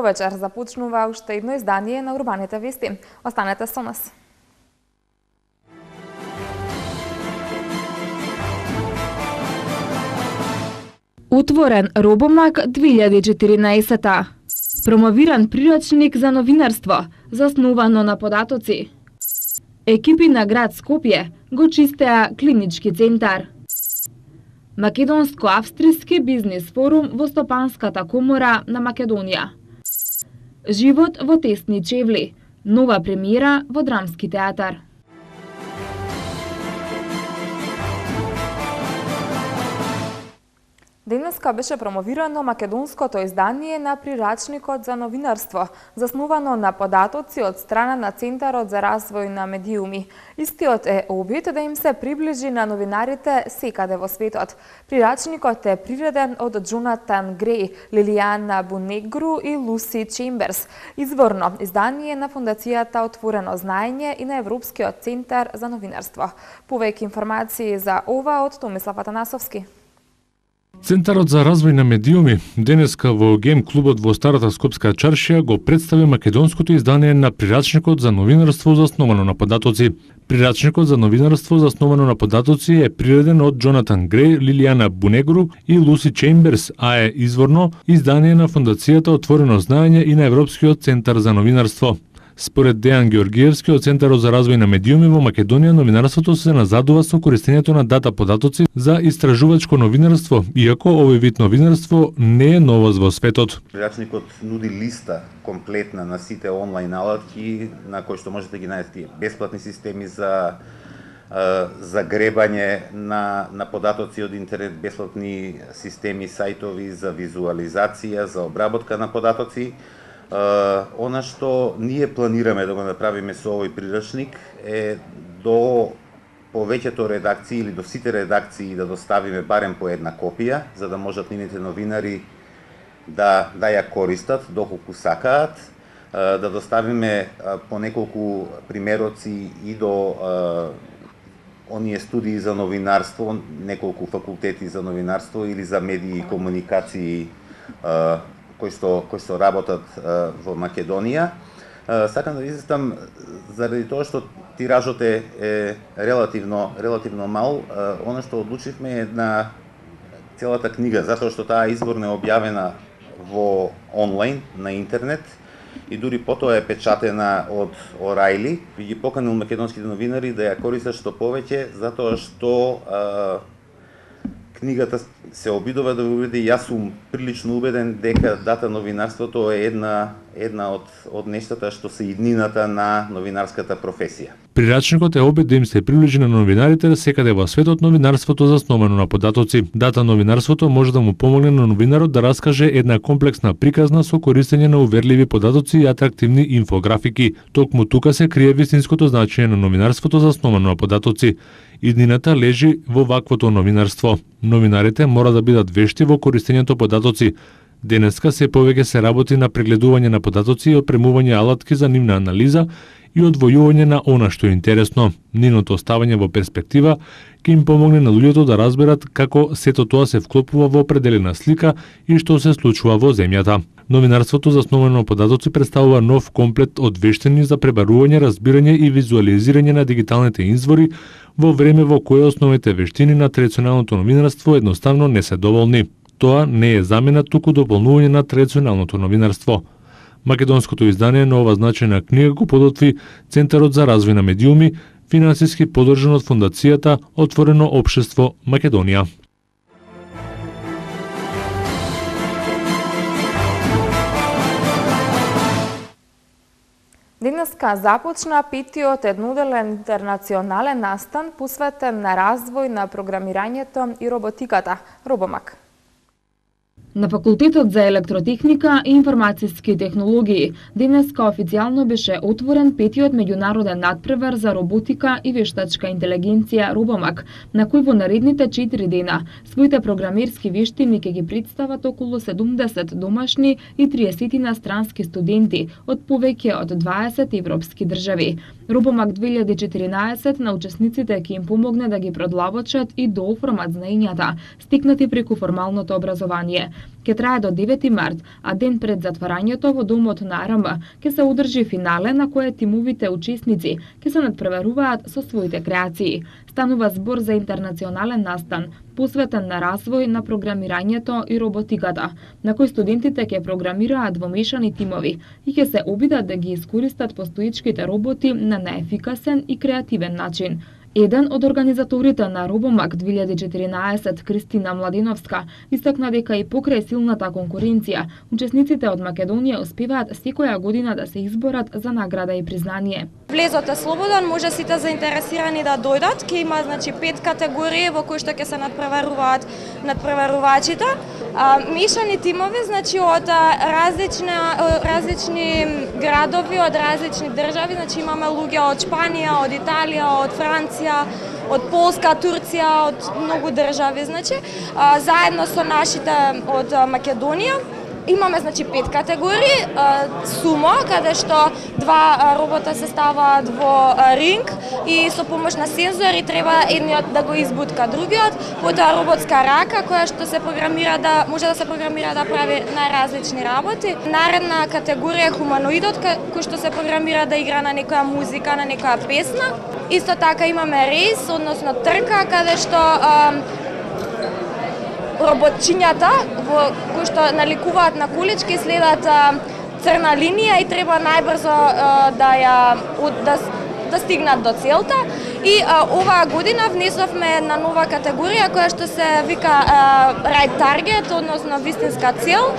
Добро вечер, започнува уште едно издание на Урбаните вести. Останете со нас. Отворен Робомак 2014. Промовиран прирачник за новинарство, заснувано на податоци. Екипи на град Скопје го чистеа клинички центар. Македонско-австријски бизнис форум во Стопанската комора на Македонија. Живот во тесни чевли. Нова премиера во Драмски театар. Денеска беше промовирано македонското издание на прирачникот за новинарство, заснувано на податоци од страна на Центарот за развој на медиуми. Истиот е обид да им се приближи на новинарите секаде во светот. Прирачникот е приреден од Джонатан Греј, Лилијана Бунегру и Луси Чемберс. Изворно издание на Фондацијата Отворено знаење и на Европскиот центар за новинарство. Повеќе информации за ова од Томислав Атанасовски. Центарот за развој на медиуми денеска во Гейм клубот во Старата Скопска чаршија го представи македонското издание на прирачникот за новинарство засновано на податоци. Прирачникот за новинарство засновано на податоци е приреден од Джонатан Греј, Лилијана Бунегру и Луси Чемберс, а е изворно издание на Фондацијата Отворено знаење и на Европскиот центар за новинарство. Според Дејан Георгиевски од Центарот за развој на медиуми во Македонија, новинарството се назадува со користењето на дата податоци за истражувачко новинарство, иако овој вид новинарство не е новост во светот. Прирачникот нуди листа комплетна на сите онлайн алатки на кои што можете ги најдете бесплатни системи за гребање на податоци од интернет, бесплатни системи, сајтови за визуализација, за обработка на податоци. Она што ние планираме да го направиме со овој прирачник е до повеќето редакции или до сите редакции да доставиме барем по една копија, за да можат нивните новинари да ја користат доколку сакаат, да доставиме по неколку примероци и до оние студии за новинарство, неколку факултети за новинарство или за медии и комуникации кои што работат во Македонија. Сакам да изистам заради тоа што тиражот е релативно мал, она што одлучивме е на целата книга, затоа што таа изворно е објавена во онлайн на интернет и дури потоа е печатена од Орайли. Би ги поканил македонските новинари да ја користат што повеќе, затоа што книгата се обидува да биде, јас сум прилично убеден дека дата новинарството е една од нештата што се иднината на новинарската професија. Прирачникот е обид да им се приближи на новинарите секаде во светот новинарството засновано на податоци. Дата новинарството може да му помогне на новинарот да раскаже една комплексна приказна со користење на уверливи податоци и атрактивни инфографики. Токму тука се крие вистинското значење на новинарството засновано на податоци. Иднината лежи во ваквото новинарство. Новинарите мора да бидат вешти во користењето податоци. Денеска се повеќе се работи на прегледување на податоци и опремување алатки за нивна анализа и одвојување на она што е интересно. Нивното оставање во перспектива ќе им помогне на луѓето да разберат како сето тоа се вклопува во определена слика и што се случува во земјата. Новинарството засновано на податоци представува нов комплет од вештини за пребарување, разбирање и визуализирање на дигиталните извори во време во кое основните вештини на традиционалното новинарство едноставно не се доволни. Тоа не е замена, туку дополнување на традиционалното новинарство. Македонското издание на ова значајна книга го подготви Центарот за развој на медиуми, финансиски поддржан од Фондацијата Отворено општество Македонија. Денеска започна петиот едноделен интернационален настан посветен на развој на програмирањето и роботиката Робомак. На Факултетот за електротехника и информацијски технологии денеска официјално беше отворен петиот меѓународен надпревар за роботика и вештачка интелигенција Робомак, на кој во наредните 4 дена своите програмерски вештини ќе ги представат околу 70 домашни и 30 странски студенти од повеќе од 20 европски држави. Робомак 2014 на учесниците ќе им помогне да ги продлавочат и дооформат знаењата, стикнати преку формалното образование. Ке трае до 9 март, а ден пред затварањето во домот на АРМ ќе се одржи финале на кое тимовите учесници ќе се надпреваруваат со своите креации. Станува збор за интернационален настан, посветен на развој на програмирањето и роботиката, на кој студентите ќе програмираат во мешани тимови и ќе се обидат да ги искористат постоечките роботи на наефикасен и креативен начин. Еден од организаторите на Робомак 2014, Кристина Младеновска, истакна дека и покрај силната конкуренција, учесниците од Македонија успеваат секоја година да се изборат за награда и признание. Влезот е слободен, може сите заинтересирани да дојдат, ќе има 5 категории во кои што ќе се надпреваруваат надпреварувачите. Мешани тимови, од различни градови, од различни држави, имаме луѓе од Шпанија, од Италија, од Франција, од Полска, Турција, од многу држави, заедно со нашите од Македонија. Имаме 5 категории, сумо, каде што 2 робота се ставаат во ринг и со помош на сензори треба едниот да го избутка другиот, потоа роботска рака која што се програмира може да се програмира да прави најразлични работи. Наредна категорија е хуманоидот кој што се програмира да игра на некоја музика, на некоја песна. Исто така имаме рейс, односно трка, каде што роботчињата кои што наликуваат на колички следат црна линија и треба најбрзо да стигнат до целта. И оваа година внесовме една нова категорија која што се вика Right Target, односно вистинска цел.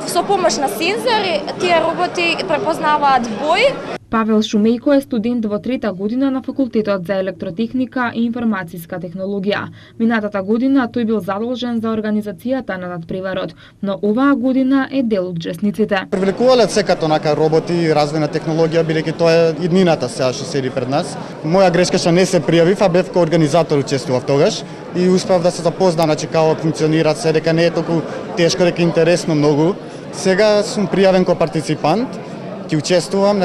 Со помош на сензори тие роботи препознаваат бој. Павел Шумејко е студент во 3-та година на факултетот за електротехника и информацијска технологија. Минатата година тој бил задолжен за организацијата на надпреварот, но оваа година е дел од учесниците. Привлекувале секато нака роботи и развој на технологија, бидејќи тоа е иднината сега што седи пред нас. Моја грешка што не се пријавив, а бев како организатор учествував тогаш и успев да се запознам, како функционира се, дека не е толку тешко, дека е интересно многу. Сега сум пријавен како партиципант. Ќе учествувам,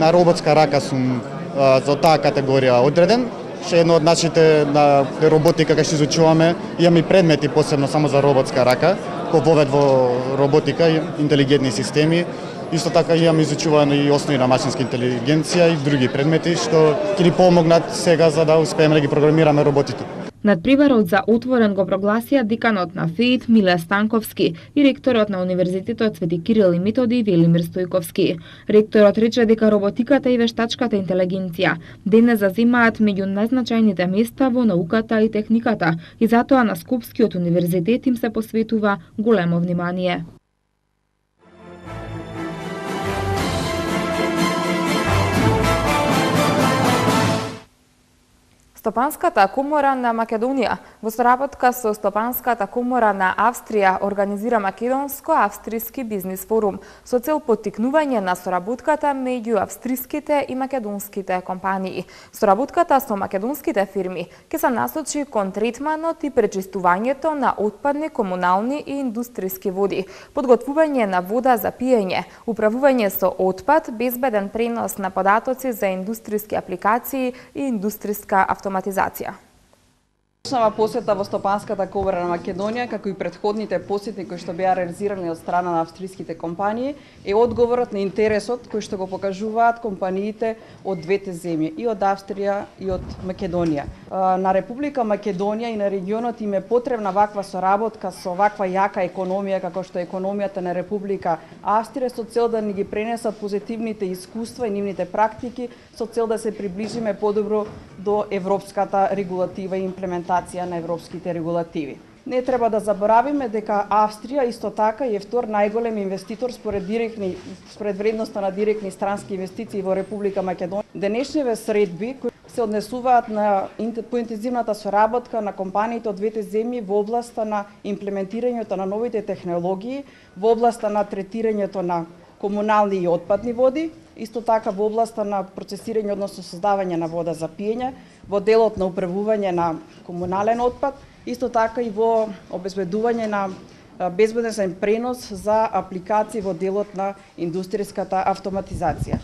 на роботска рака сум за таа категорија одреден. Ше едно од нашите на роботика кај што изучуваме, имаме и предмети посебно само за роботска рака, кој вовед во роботика и интелигентни системи. Исто така имаме изучувано и основи на машинска интелигенција и други предмети што ќе ни помогнат сега за да успееме да ги програмираме роботите. Надпреварот за отворен го прогласија деканот на ФЕИТ Миле Станковски и ректорот на Универзитетот Свети Кирил и Методи Велимир Стојковски. Ректорот рече дека роботиката и вештачката интелигенција денес заземаат меѓу најзначајните места во науката и техниката и затоа на Скопскиот универзитет им се посветува големо внимание. Стопанската комора на Македонија во соработка со Стопанската комора на Австрија организира Македонско-австријски бизнис форум со цел поттикнување на соработката меѓу австриските и македонските компании. Соработката со македонските фирми ќе се насочи кон третманот и пречистувањето на отпадни комунални и индустријски води, подготвување на вода за пиење, управување со отпад, безбеден пренос на податоци за индустријски апликации и индустријска автоматизација. Почнава посета во Стопанската комора на Македонија, како и претходните посети кои што беа реализирани од страна на австриските компании, е одговорот на интересот кој што го покажуваат компаниите од двете земји, и од Австрија и од Македонија. На Република Македонија и на регионот им е потребна ваква соработка со ваква јака економија како што е економијата на Република Австрија, со цел да ни ги пренесат позитивните искуства и нивните практики, со цел да се приближиме подобро до европската регулатива и имплементација на европските регулативи. Не треба да заборавиме дека Австрија исто така е втор најголем инвеститор според вредноста на директни странски инвестиции во Република Македонија. Денешниве средби кои се однесуваат на поинтензивната соработка на компаниите од двете земји во областа на имплементирањето на новите технологии, во областа на третирањето на комунални и отпадни води, исто така во областа на процесирање, односно создавање на вода за пиење, во делот на управување на комунален отпад, исто така и во обезбедување на безбеден пренос за апликации во делот на индустријската автоматизација.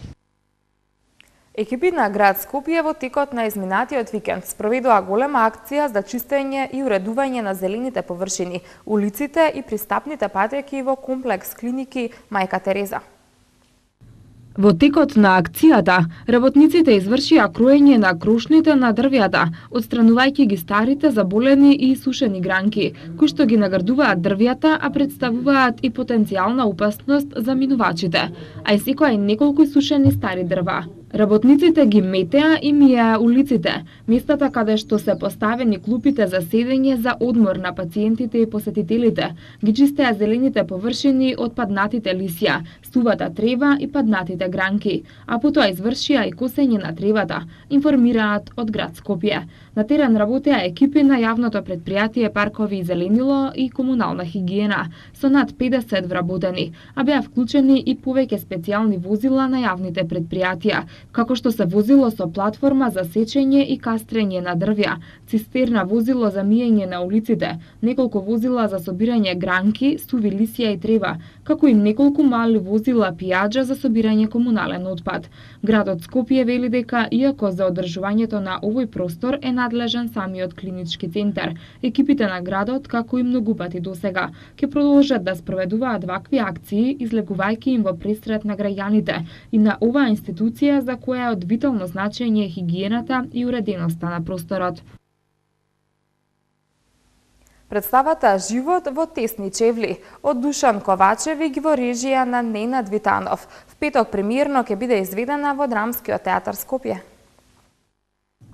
Екипи на град Скопје во текот на изминатиот викенд спроведува голема акција за чистење и уредување на зелените површини, улиците и пристапните патеки во комплекс клиники Мајка Тереза. Во текот на акцијата, работниците извршија кроење на крошните на дрвјата, отстранувајќи ги старите, заболени и сушени гранки, кои што ги наградуваат дрвјата, а представуваат и потенцијална опасност за минувачите, а и секоја неколку сушени стари дрва. Работниците ги метеа и миеа улиците, местата каде што се поставени клупите за седење за одмор на пациентите и посетителите, ги чистеа зелените површини од паднатите лисја, сувата трева и паднатите гранки, а потоа извршија и косење на тревата, информираат од град Скопје. На терен работеа екипи на јавното предпријатие Паркови и зеленило и комунална хигиена, со над 50 вработени, а беа вклучени и повеќе специјални возила на јавните предпријатија, како што се возило со платформа за сечење и кастрење на дрвја, цистерна возило за миење на улиците, неколку возила за собирање гранки, суви лисја и трева, како и неколку мали возила пијаџа за собирање комунален отпад. Градот Скопје вели дека, иако за одржувањето на овој простор е надлежен самиот клинички центар, екипите на градот, како и многу пати досега, ќе продолжат да спроведуваат вакви акции, излегувајќи им во пресрет на граѓаните и на оваа институција за која е од витално значење хигиената и уреденоста на просторот. Представата "Живот во тесни чевли" од Душан Ковачеви ги во режија на Ненад Витанов. В петок премиерно ќе биде изведена во Драмскиот театар Скопје.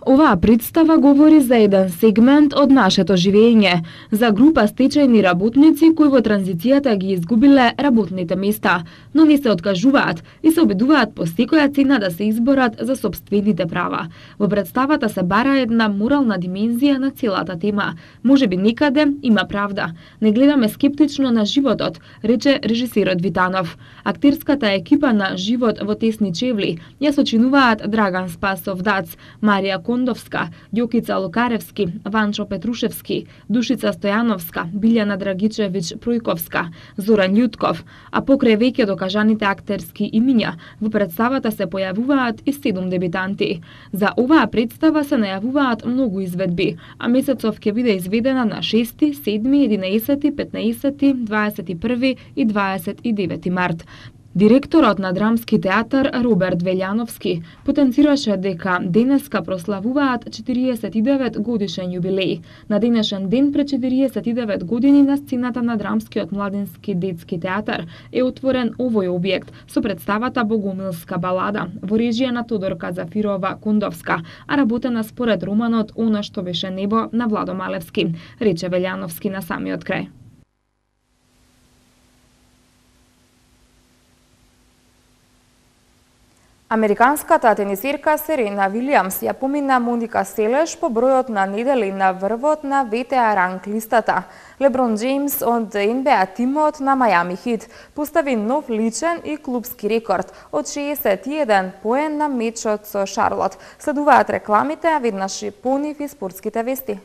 Оваа представа говори за еден сегмент од нашето живење, за група стечајни работници кои во транзицијата ги изгубиле работните места, но не се откажуваат и се обидуваат по секоја цена да се изборат за сопствените права. Во представата се бара една морална димензија на целата тема. Можеби некаде има правда. Не гледаме скептично на животот, рече режисерот Витанов. Актерската екипа на "Живот во тесни чевли" ја сочинуваат Драган Спасов Дац, Марија Кондовска, Јокица Лукаревски, Ванчо Петрушевски, Душица Стојановска, Билјана Драгичевиќ Пројковска, Зоран Љутков, а покрај веќе докажаните актерски имиња, во представата се појавуваат и 7 дебитанти. За оваа представа се најавуваат многу изведби, а месецов ќе биде изведена на 6, 7, 11, 15, 21 и 29 март. Директорот на Драмски театар Роберт Велјановски потенцираше дека денеска прославуваат 49 годишен јубилеј. На денешен ден пред 49 години на сцената на Драмскиот младински детски театар е отворен овој објект со представата Богомилска балада во режија на Тодорка Зафирова Кондовска, а работена според романот Она што беше небо на Владо Малевски, рече Велјановски на самиот крај. Американската тенисерка Серена Вилијамс ја помина Моника Селеш по бројот на недели на врвот на ВТА ранг листата. Леброн Джеймс од НБА тимот на Мајами Хит постави нов личен и клубски рекорд од 61 поен на мечот со Шарлот. Следуваат рекламите, а веднаш и по нив и спортските вести.